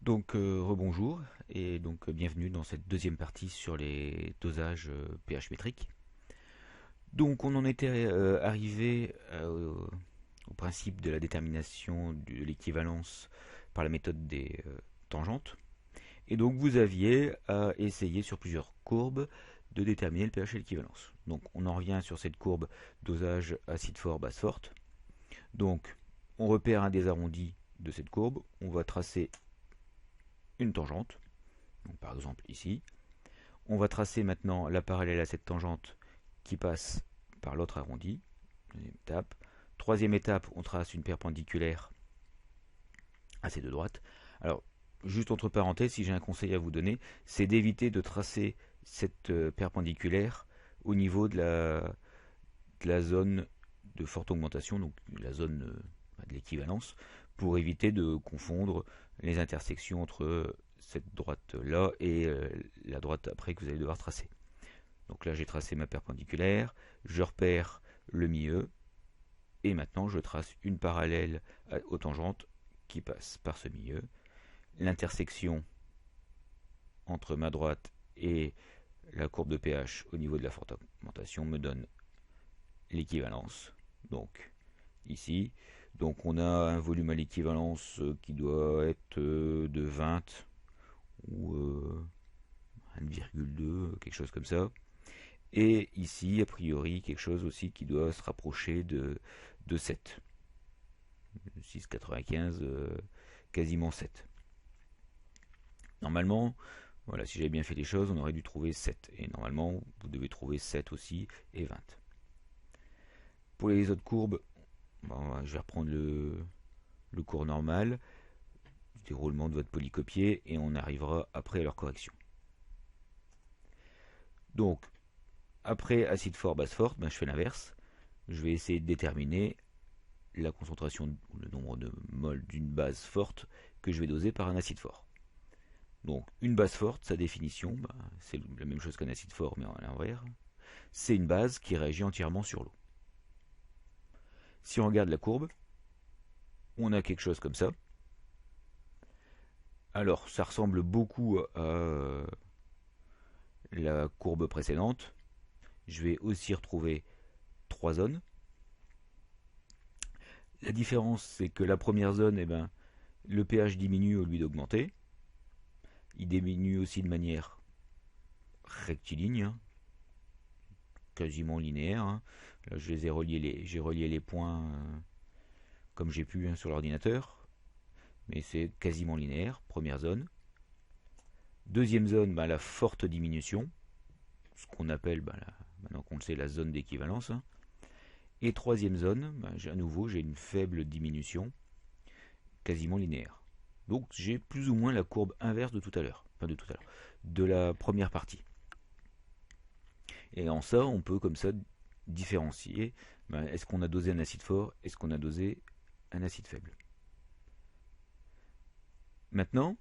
Donc rebonjour et donc bienvenue dans cette deuxième partie sur les dosages pH métriques. Donc on en était arrivé au principe de la détermination de l'équivalence par la méthode des tangentes. Et donc vous aviez à essayer sur plusieurs courbes de déterminer le pH et l'équivalence. Donc on en revient sur cette courbe dosage acide fort, base forte. Donc on repère un des arrondis de cette courbe, on va tracer une tangente. Donc, par exemple ici. On va tracer maintenant la parallèle à cette tangente qui passe par l'autre arrondi. Deuxième étape. Troisième étape, on trace une perpendiculaire à ces deux droites. Alors, juste entre parenthèses, si j'ai un conseil à vous donner, c'est d'éviter de tracer cette perpendiculaire au niveau de la zone de forte augmentation, donc la zone de l'équivalence, pour éviter de confondre les intersections entre cette droite-là et la droite après que vous allez devoir tracer. Donc là, j'ai tracé ma perpendiculaire, je repère le milieu, et maintenant je trace une parallèle aux tangentes qui passe par ce milieu. L'intersection entre ma droite et la courbe de pH au niveau de la forte augmentation me donne l'équivalence. Donc ici, donc on a un volume à l'équivalence qui doit être de 20 ou 1,2, quelque chose comme ça. Et ici, a priori, quelque chose aussi qui doit se rapprocher de 7. 6,95, quasiment 7. Normalement, voilà, si j'avais bien fait les choses, on aurait dû trouver 7. Et normalement, vous devez trouver 7 aussi et 20. Pour les autres courbes, bon, je vais reprendre le cours normal, du déroulement de votre polycopier, et on arrivera après à leur correction. Donc, après acide fort, base forte, ben, je fais l'inverse. Je vais essayer de déterminer la concentration ou le nombre de moles d'une base forte que je vais doser par un acide fort. Donc, une base forte, sa définition, ben, c'est la même chose qu'un acide fort, mais à l'envers. C'est une base qui réagit entièrement sur l'eau. Si on regarde la courbe, on a quelque chose comme ça. Alors, ça ressemble beaucoup à la courbe précédente. Je vais aussi retrouver trois zones. La différence, c'est que la première zone, eh ben, le pH diminue au lieu d'augmenter. Il diminue aussi de manière rectiligne, hein, quasiment linéaire. Hein. Là, je les ai reliés, j'ai relié les points comme j'ai pu hein, sur l'ordinateur, mais c'est quasiment linéaire. Première zone. Deuxième zone, ben, la forte diminution, ce qu'on appelle, ben, maintenant qu'on le sait, la zone d'équivalence. Hein. Et troisième zone, ben, à nouveau, j'ai une faible diminution, quasiment linéaire. Donc j'ai plus ou moins la courbe inverse de tout à l'heure, enfin de la première partie. Et en ça, on peut comme ça différencier, ben, est-ce qu'on a dosé un acide fort, est-ce qu'on a dosé un acide faible. Maintenant,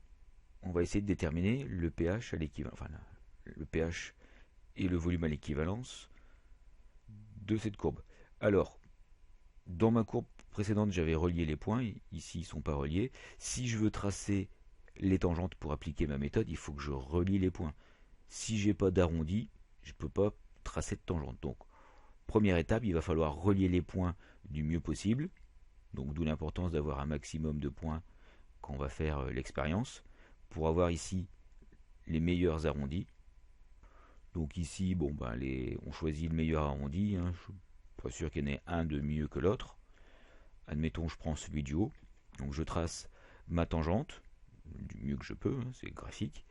on va essayer de déterminer le pH à l'équivalence, enfin le pH et le volume à l'équivalence de cette courbe. Alors, dans ma courbe précédente, j'avais relié les points, ici ils ne sont pas reliés. Si je veux tracer les tangentes pour appliquer ma méthode, il faut que je relie les points. Si j'ai pas d'arrondi, je ne peux pas tracer de tangente. Donc, première étape, il va falloir relier les points du mieux possible. Donc, d'où l'importance d'avoir un maximum de points quand on va faire l'expérience, pour avoir ici les meilleurs arrondis. Donc ici, bon, ben, on choisit le meilleur arrondi. Hein. Je suis pas sûr qu'il y en ait un de mieux que l'autre. Admettons, je prends celui du haut. Donc je trace ma tangente, du mieux que je peux, hein, c'est graphique.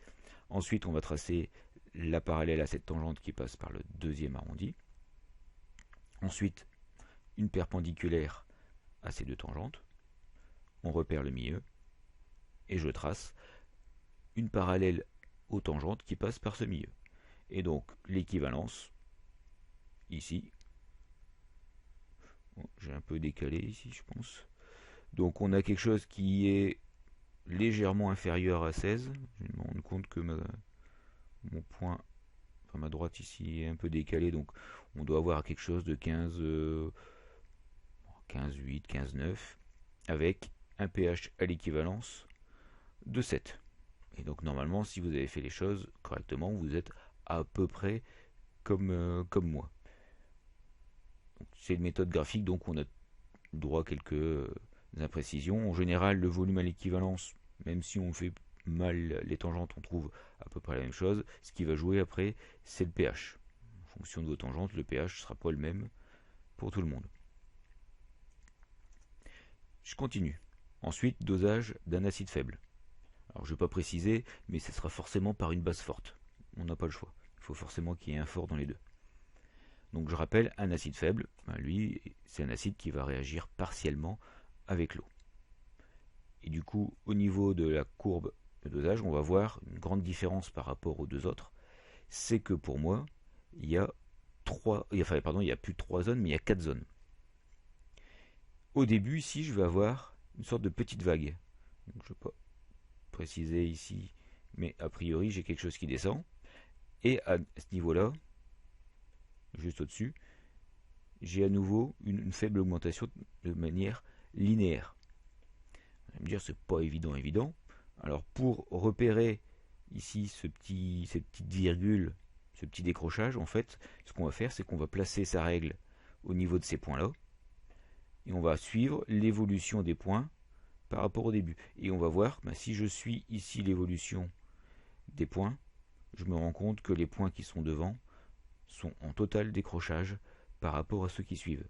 Ensuite, on va tracer la parallèle à cette tangente qui passe par le deuxième arrondi. Ensuite, une perpendiculaire à ces deux tangentes. On repère le milieu. Et je trace une parallèle aux tangentes qui passe par ce milieu. Et donc, l'équivalence, ici, bon, j'ai un peu décalé ici, je pense. Donc, on a quelque chose qui est légèrement inférieur à 16. Je me rends compte que mon point, enfin ma droite ici est un peu décalée, donc on doit avoir quelque chose de 15, 15,8, 15,9, avec un pH à l'équivalence de 7. Et donc normalement, si vous avez fait les choses correctement, vous êtes à peu près comme moi. C'est une méthode graphique, donc on a droit à quelques imprécisions. En général, le volume à l'équivalence, même si on fait mal les tangentes, on trouve à peu près la même chose. Ce qui va jouer après, c'est le pH. En fonction de vos tangentes, le pH ne sera pas le même pour tout le monde. Je continue. Ensuite, dosage d'un acide faible. Alors je ne vais pas préciser, mais ce sera forcément par une base forte. On n'a pas le choix. Il faut forcément qu'il y ait un fort dans les deux. Donc je rappelle, un acide faible, lui, c'est un acide qui va réagir partiellement avec l'eau. Et du coup, au niveau de la courbe de dosage, on va voir une grande différence par rapport aux deux autres. C'est que pour moi, il y a il y a plus de 3 zones, mais il y a 4 zones. Au début, ici, je vais avoir une sorte de petite vague. Donc, je ne vais pas préciser ici, mais a priori, j'ai quelque chose qui descend. Et à ce niveau-là, juste au-dessus, j'ai à nouveau une faible augmentation de manière linéaire. Vous allez me dire, c'est pas évident. Alors pour repérer ici cette petite virgule, ce petit décrochage, en fait, ce qu'on va faire, c'est qu'on va placer sa règle au niveau de ces points-là, et on va suivre l'évolution des points par rapport au début. Et on va voir, si je suis ici l'évolution des points, je me rends compte que les points qui sont devant sont en total décrochage par rapport à ceux qui suivent.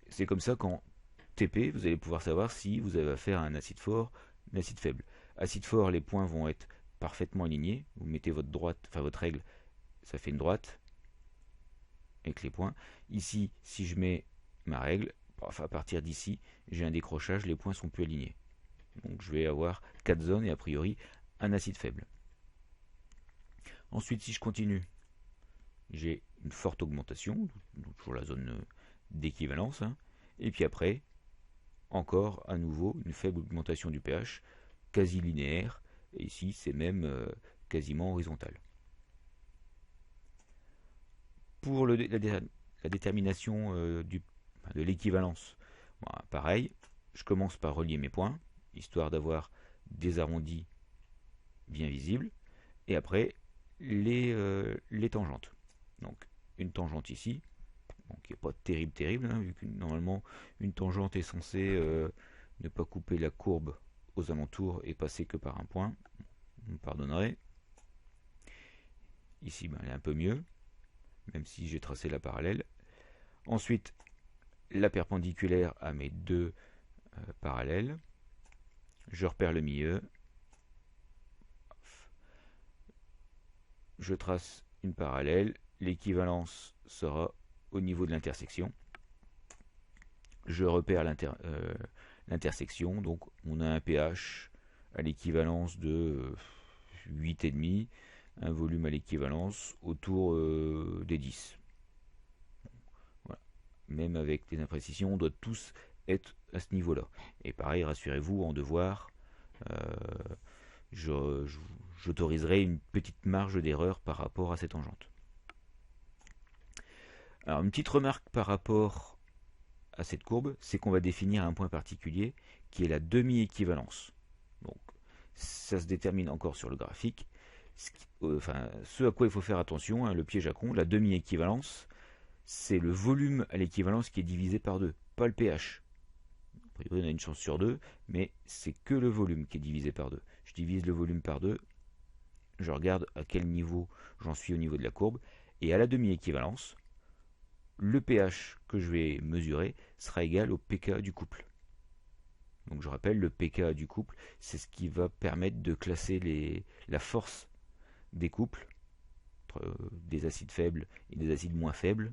C'est comme ça qu'en TP, vous allez pouvoir savoir si vous avez affaire à un acide fort, un acide faible. Acide fort, les points vont être parfaitement alignés. Vous mettez votre règle, ça fait une droite avec les points. Ici, si je mets ma règle, à partir d'ici, j'ai un décrochage, les points sont plus alignés. Donc je vais avoir 4 zones et a priori un acide faible. Ensuite, si je continue, j'ai une forte augmentation, toujours la zone d'équivalence, et puis après, encore à nouveau une faible augmentation du pH, quasi linéaire, et ici c'est même quasiment horizontal. Pour la détermination de l'équivalence, pareil, je commence par relier mes points, histoire d'avoir des arrondis bien visibles, et après les tangentes. Donc une tangente ici, qui n'est pas terrible, vu que normalement une tangente est censée ne pas couper la courbe aux alentours et passer que par un point. Vous me pardonnerez. Ici, elle est un peu mieux, même si j'ai tracé la parallèle. Ensuite, la perpendiculaire à mes deux parallèles. Je repère le milieu. Je trace une parallèle. L'équivalence sera au niveau de l'intersection. Je repère l'intersection, donc on a un pH à l'équivalence de 8,5, un volume à l'équivalence autour des 10. Voilà. Même avec des imprécisions, on doit tous être à ce niveau-là. Et pareil, rassurez-vous, en devoir, j'autoriserai une petite marge d'erreur par rapport à cette tangente. Alors, une petite remarque par rapport à cette courbe, c'est qu'on va définir un point particulier qui est la demi-équivalence. Donc, ça se détermine encore sur le graphique. Ce à quoi il faut faire attention, le piège à con, la demi-équivalence, c'est le volume à l'équivalence qui est divisé par 2, pas le pH. A priori, on a une chance sur 2, mais c'est que le volume qui est divisé par 2. Je divise le volume par 2, je regarde à quel niveau j'en suis au niveau de la courbe, et à la demi-équivalence, le pH que je vais mesurer sera égal au pK du couple. Donc je rappelle, le pK du couple, c'est ce qui va permettre de classer la force des couples, entre des acides faibles et des acides moins faibles.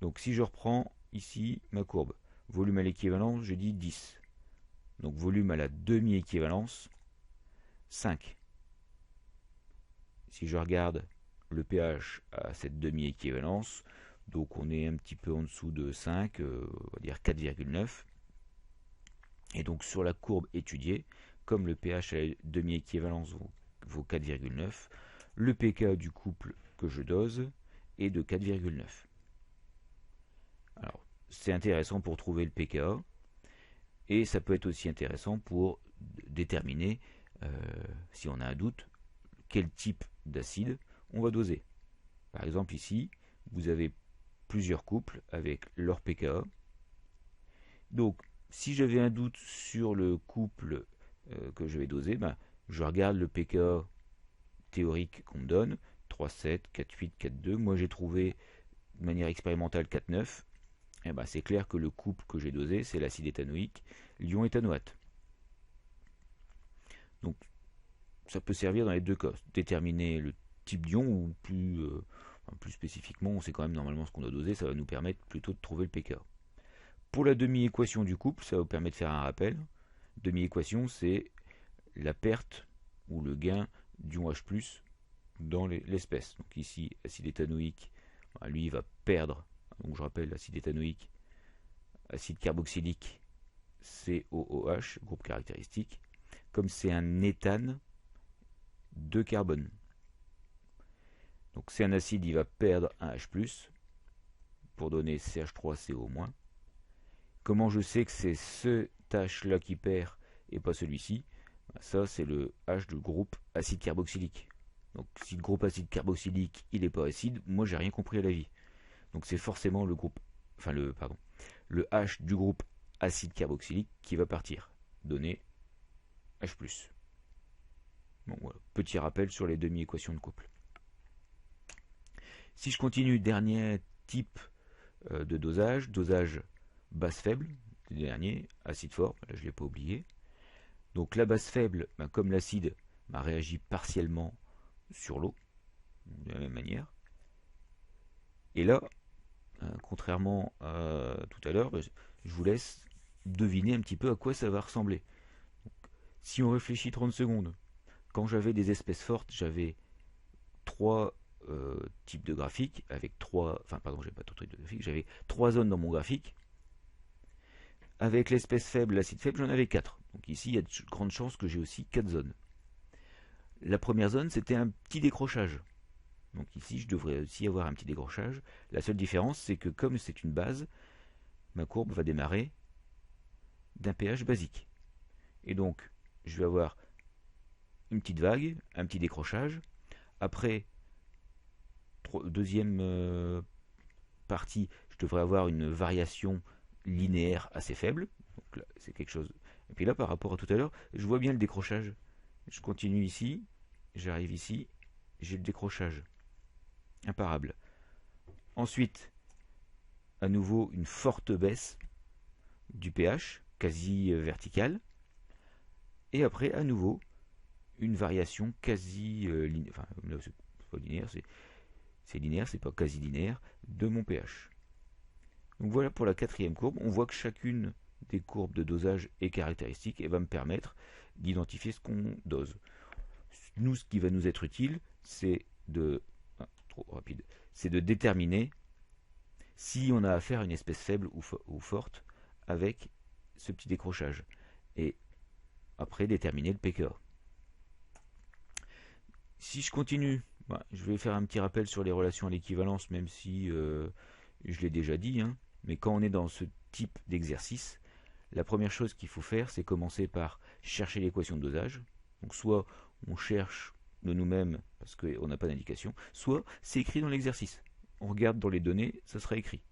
Donc si je reprends ici ma courbe, volume à l'équivalence, je dis 10. Donc volume à la demi-équivalence, 5. Si je regarde le pH à cette demi-équivalence, donc on est un petit peu en dessous de 5, on va dire 4,9. Et donc sur la courbe étudiée, comme le pH à la demi-équivalence vaut 4,9, le pK du couple que je dose est de 4,9. Alors c'est intéressant pour trouver le pKa, Et ça peut être aussi intéressant pour déterminer, si on a un doute, quel type d'acide on va doser. Par exemple ici, vous avez plusieurs couples avec leur pKa. Donc si j'avais un doute sur le couple que je vais doser, je regarde le pKa théorique qu'on me donne, 3,7, 4,8, 4,2. Moi j'ai trouvé de manière expérimentale 4,9. C'est clair que le couple que j'ai dosé, c'est l'acide éthanoïque, l'ion éthanoate. Donc ça peut servir dans les deux cas, déterminer le type d'ion ou plus spécifiquement, on sait quand même normalement ce qu'on doit doser, ça va nous permettre plutôt de trouver le pKa. Pour la demi-équation du couple, ça va vous permettre de faire un rappel. Demi-équation, c'est la perte ou le gain d'ion H+, dans l'espèce. Donc ici, acide éthanoïque, lui il va perdre, donc je rappelle, l'acide éthanoïque, acide carboxylique, COOH, groupe caractéristique, comme c'est un éthane de carbone. Donc c'est un acide, il va perdre un H+, pour donner CH3CO-. Comment je sais que c'est ce H là qui perd et pas celui-ci? Ça c'est le H du groupe acide carboxylique. Donc si le groupe acide carboxylique il n'est pas acide, moi j'ai rien compris à la vie. Donc c'est forcément le H du groupe acide carboxylique qui va partir, donner H+. Bon, voilà. Petit rappel sur les demi-équations de couple. Si je continue, dernier type de dosage, base faible, le dernier, acide fort, là je ne l'ai pas oublié. Donc la base faible, comme l'acide, réagit partiellement sur l'eau, de la même manière. Et là, contrairement à tout à l'heure, je vous laisse deviner un petit peu à quoi ça va ressembler. Donc, si on réfléchit 30 secondes, quand j'avais des espèces fortes, j'avais trois types de graphiques, avec j'avais trois zones dans mon graphique. Avec l'espèce faible, l'acide faible, j'en avais 4. Donc ici, il y a de grandes chances que j'ai aussi 4 zones. La première zone, c'était un petit décrochage. Donc ici, je devrais aussi avoir un petit décrochage. La seule différence, c'est que comme c'est une base, ma courbe va démarrer d'un pH basique. Et donc, je vais avoir une petite vague, un petit décrochage. Après, deuxième partie, je devrais avoir une variation linéaire assez faible. Donc là, c'est quelque chose. Et puis là, par rapport à tout à l'heure, je vois bien le décrochage. Je continue ici, j'arrive ici, j'ai le décrochage imparable. Ensuite, à nouveau une forte baisse du pH, quasi verticale. Et après, à nouveau, une variation quasi linéaire. Enfin, là, c'est pas linéaire, c'est linéaire, c'est pas quasi linéaire, de mon pH. Donc voilà pour la quatrième courbe. On voit que chacune des courbes de dosage est caractéristique et va me permettre d'identifier ce qu'on dose. Nous, ce qui va nous être utile, c'est de déterminer si on a affaire à une espèce faible ou forte avec ce petit décrochage. Et après, déterminer le pKa. Si je continue, je vais faire un petit rappel sur les relations à l'équivalence, même si je l'ai déjà dit, mais quand on est dans ce type d'exercice, la première chose qu'il faut faire, c'est commencer par chercher l'équation de dosage. Donc soit on cherche de nous-mêmes parce qu'on n'a pas d'indication, soit c'est écrit dans l'exercice. On regarde dans les données, ça sera écrit.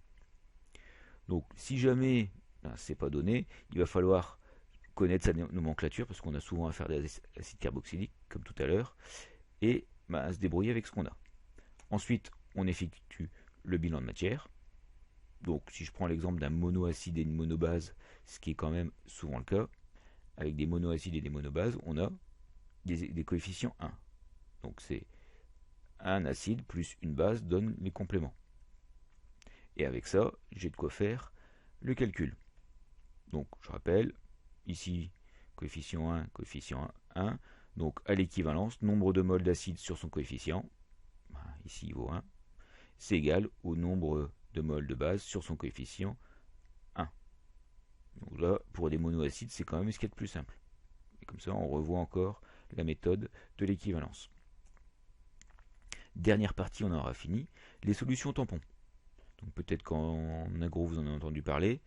Donc si jamais c'est pas donné, il va falloir connaître sa nomenclature parce qu'on a souvent affaire à des acides carboxyliques comme tout à l'heure et à se débrouiller avec ce qu'on a. Ensuite, on effectue le bilan de matière. Donc si je prends l'exemple d'un monoacide et une monobase, ce qui est quand même souvent le cas, avec des monoacides et des monobases, on a des coefficients 1. Donc c'est un acide plus une base donne les compléments. Et avec ça, j'ai de quoi faire le calcul. Donc je rappelle, ici coefficient 1, coefficient 1. Donc à l'équivalence, nombre de moles d'acide sur son coefficient, ici il vaut 1, c'est égal au nombre de moles de base sur son coefficient 1. Donc là, pour des monoacides, c'est quand même ce qu'il y a de plus simple. Et comme ça, on revoit encore la méthode de l'équivalence. Dernière partie, on aura fini, les solutions tampons. Donc peut-être qu'en agro, vous en avez entendu parler.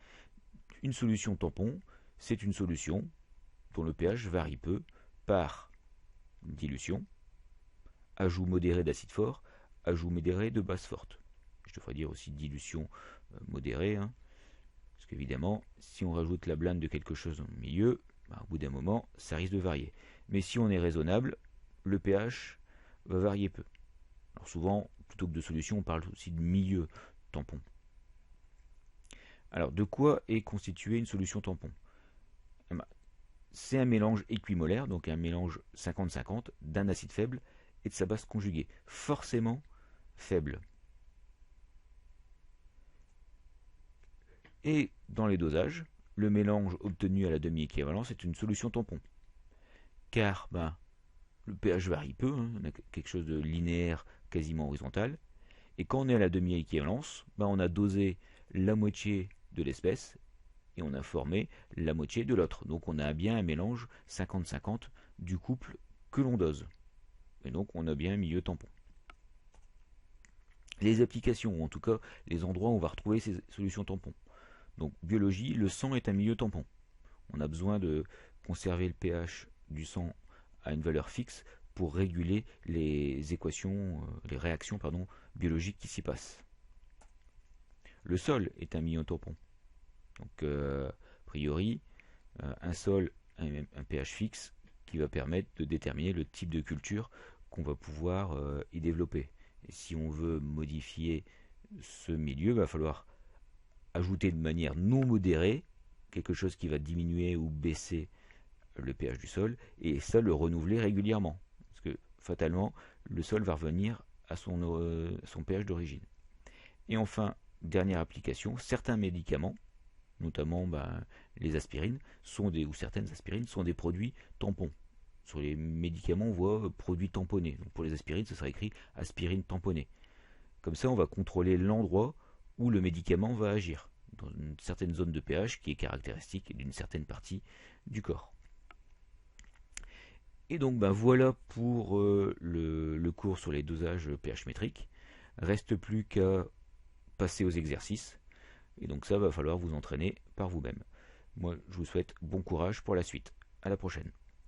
Une solution tampon, c'est une solution dont le pH varie peu par dilution, ajout modéré d'acide fort, ajout modéré de base forte. Je devrais dire aussi dilution modérée, hein, parce qu'évidemment, si on rajoute la blinde de quelque chose au milieu, au bout d'un moment, ça risque de varier. Mais si on est raisonnable, le pH va varier peu. Alors souvent, plutôt que de solution, on parle aussi de milieu tampon. Alors, de quoi est constituée une solution tampon? C'est un mélange équimolaire, donc un mélange 50-50 d'un acide faible et de sa base conjuguée, forcément faible. Et dans les dosages, le mélange obtenu à la demi-équivalence est une solution tampon. Car le pH varie peu, hein, on a quelque chose de linéaire, quasiment horizontal. Et quand on est à la demi-équivalence, on a dosé la moitié de l'espèce et on a formé la moitié de l'autre. Donc on a bien un mélange 50-50 du couple que l'on dose. Et donc on a bien un milieu tampon. Les applications, ou en tout cas les endroits où on va retrouver ces solutions tampons. Donc biologie, le sang est un milieu tampon. On a besoin de conserver le pH du sang à une valeur fixe pour réguler les équations, les réactions biologiques qui s'y passent. Le sol est un milieu tampon. Donc, a priori, un sol a un pH fixe qui va permettre de déterminer le type de culture qu'on va pouvoir y développer. Et si on veut modifier ce milieu, il va falloir ajouter de manière non modérée quelque chose qui va diminuer ou baisser le pH du sol, et ça le renouveler régulièrement. Parce que fatalement, le sol va revenir à son pH d'origine. Et enfin, dernière application, certains médicaments, notamment les aspirines, ou certaines aspirines, sont des produits tampons. Sur les médicaments, on voit produits tamponnés. Donc pour les aspirines, ce sera écrit aspirine tamponnée. Comme ça, on va contrôler l'endroit où le médicament va agir, dans une certaine zone de pH qui est caractéristique d'une certaine partie du corps. Et donc voilà pour le cours sur les dosages pH métriques. Reste plus qu'à passer aux exercices. Et donc ça va falloir vous entraîner par vous-même. Moi, je vous souhaite bon courage pour la suite. À la prochaine.